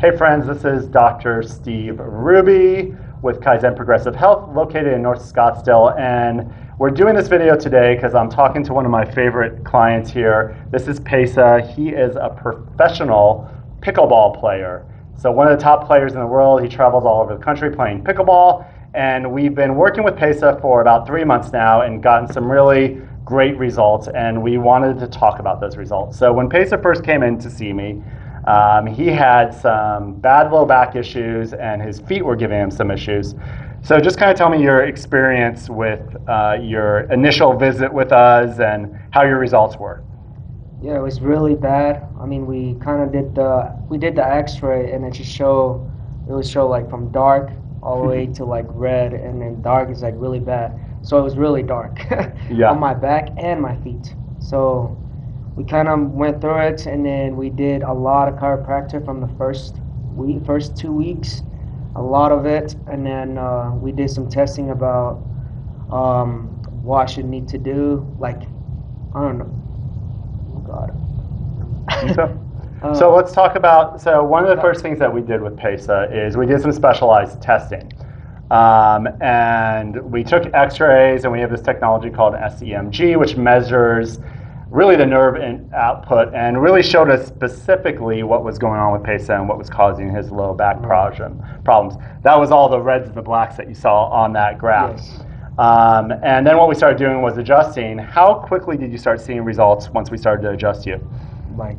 Hey friends, this is Dr. Steve Hruby with Kaizen Progressive Health, located in North Scottsdale, and we're doing this video today because I'm talking to one of my favorite clients here. This is Pesa. He is a professional pickleball player. So one of the top players in the world. He travels all over the country playing pickleball, and we've been working with Pesa for about 3 months now and gotten some really great results, and we wanted to talk about those results. So when Pesa first came in to see me, he had some bad low back issues and his feet were giving him some issues. So just kind of tell me your experience with your initial visit with us and how your results were. Yeah, it was really bad. I mean, we kind of did the X-ray, and it would show like from dark all the way to like red, and then dark is like really bad. So it was really dark Yeah. on my back and my feet. So we kind of went through it, and then we did a lot of chiropractic from the first 2 weeks, a lot of it, and then we did some testing about what I should need to do. Like, I don't know. Oh God. So let's talk about, so one of the first things that we did with Pesa is we did some specialized testing. And we took x-rays, and we have this technology called SEMG, which measures really the nerve output and really showed us specifically what was going on with Pesa and what was causing his low back problems. That was all the reds and the blacks that you saw on that graph. Yes. And then what we started doing was adjusting. How quickly did you start seeing results once we started to adjust you? Like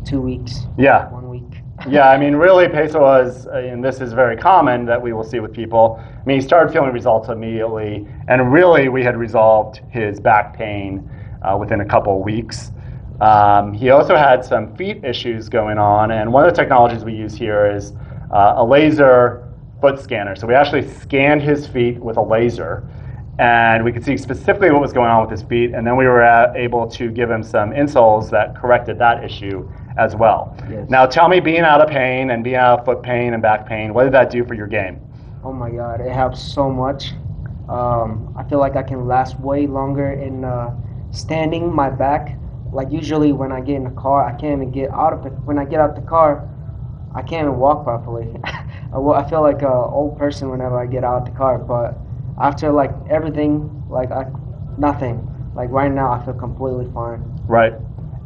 2 weeks. Yeah. 1 week. Yeah, I mean, really, Pesa was, and this is very common that we will see with people. I mean, he started feeling results immediately, and really, we had resolved his back pain within a couple of weeks. He also had some feet issues going on, and one of the technologies we use here is a laser foot scanner. So we actually scanned his feet with a laser, and we could see specifically what was going on with his feet, and then we were able to give him some insoles that corrected that issue as well. Yes. Now tell me, being out of pain and being out of foot pain and back pain, what did that do for your game? Oh my God, it helps so much. I feel like I can last way longer in standing my back. Like usually when I get in the car, I can't even get out of when I get out the car, I can't even walk properly. I feel like an old person whenever I get out of the car, but after like everything, nothing. Like right now, I feel completely fine. Right.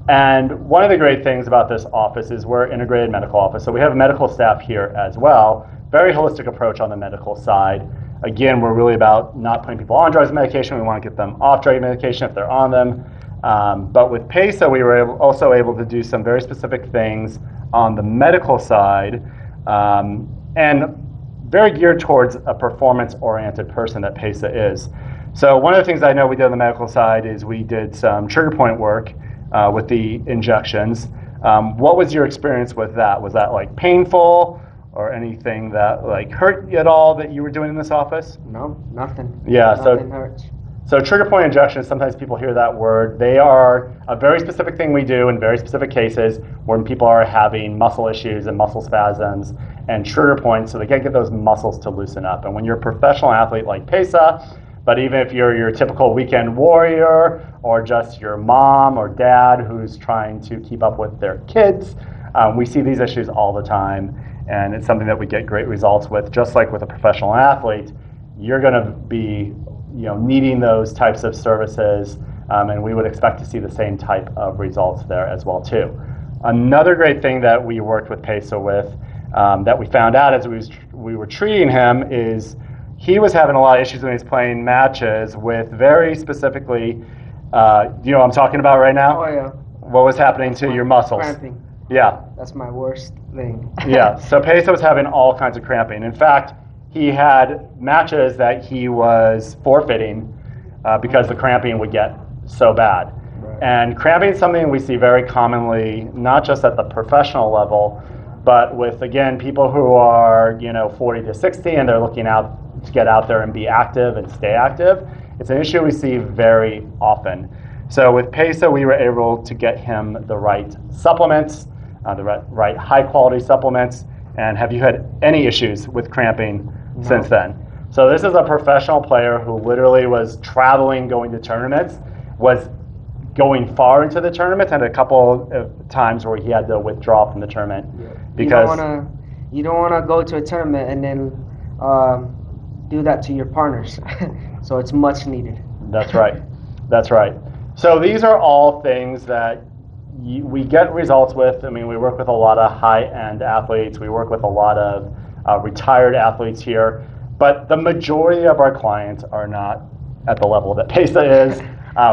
And one of the great things about this office is we're an integrated medical office. So we have medical staff here as well. Very holistic approach on the medical side. Again, we're really about not putting people on drugs and medication. We want to get them off drug medication if they're on them. But with Pesa, we were also able to do some very specific things on the medical side, and very geared towards a performance-oriented person that Pesa is. So one of the things I know we did on the medical side is we did some trigger point work with the injections. What was your experience with that? Was that like painful or anything that like hurt you at all that you were doing in this office? No, nothing. Yeah, nothing hurts. So trigger point injections, sometimes people hear that word. They are a very specific thing we do in very specific cases when people are having muscle issues and muscle spasms and trigger points, so they can't get those muscles to loosen up. And when you're a professional athlete like Pesa, but even if you're your typical weekend warrior or just your mom or dad who's trying to keep up with their kids, we see these issues all the time, and it's something that we get great results with. Just like with a professional athlete, you're going to be needing those types of services, and we would expect to see the same type of results there as well too. Another great thing that we worked with Pesa with, that we found out as we were treating him, is he was having a lot of issues when he was playing matches with very specifically, do you know what I'm talking about right now? Oh yeah. What was happening to your muscles? Cramping. Yeah. That's my worst thing. Yeah, so Pesa was having all kinds of cramping. In fact, he had matches that he was forfeiting because the cramping would get so bad. Right. And cramping is something we see very commonly, not just at the professional level, but with, again, people who are 40 to 60 and they're looking out to get out there and be active and stay active. It's an issue we see very often. So with Pesa, we were able to get him the right supplements, the right high quality supplements. And have you had any issues with cramping since then? So this is a professional player who literally was traveling, going to tournaments, was going far into the tournament, and a couple of times where he had to withdraw from the tournament because You don't want to go to a tournament and then do that to your partners. So it's much needed. That's right. That's right. So these are all things that we get results with. I mean, we work with a lot of high-end athletes. We work with a lot of retired athletes here. But the majority of our clients are not at the level that Pesa is.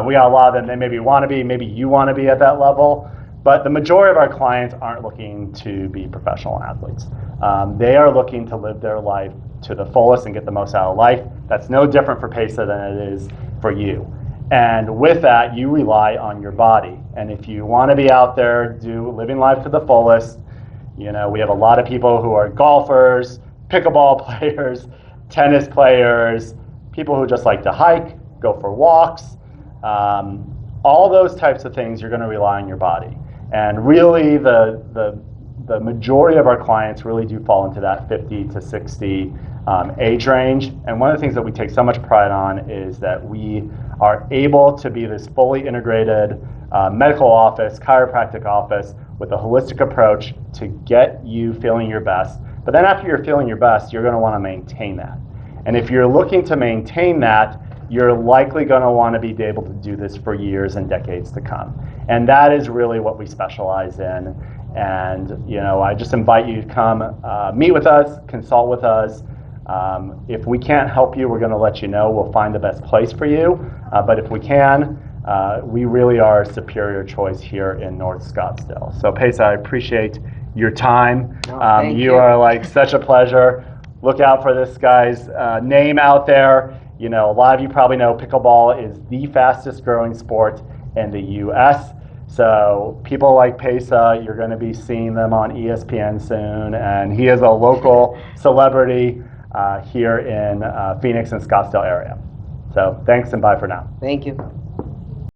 We got a lot of them. They maybe want to be. Maybe you want to be at that level. But the majority of our clients aren't looking to be professional athletes. They are looking to live their life to the fullest and get the most out of life. That's no different for Pesa than it is for you. And with that, you rely on your body. And if you want to be out there, living life to the fullest, we have a lot of people who are golfers, pickleball players, tennis players, people who just like to hike, go for walks. All those types of things, you're going to rely on your body. And really, the majority of our clients really do fall into that 50 to 60 age range. And one of the things that we take so much pride on is that we are able to be this fully integrated medical office, chiropractic office with a holistic approach to get you feeling your best. But then after you're feeling your best, you're going to want to maintain that. And if you're looking to maintain that, you're likely going to want to be able to do this for years and decades to come. And that is really what we specialize in. And I just invite you to come meet with us, consult with us. If we can't help you, we're going to let you know. We'll find the best place for you. But if we can, we really are a superior choice here in North Scottsdale. So Pesa, I appreciate your time. Thank you are like such a pleasure. Look out for this guy's name out there. A lot of you probably know pickleball is the fastest growing sport in the U.S. So people like Pesa, you're going to be seeing them on ESPN soon. And he is a local celebrity here in Phoenix and Scottsdale area. So thanks and bye for now. Thank you.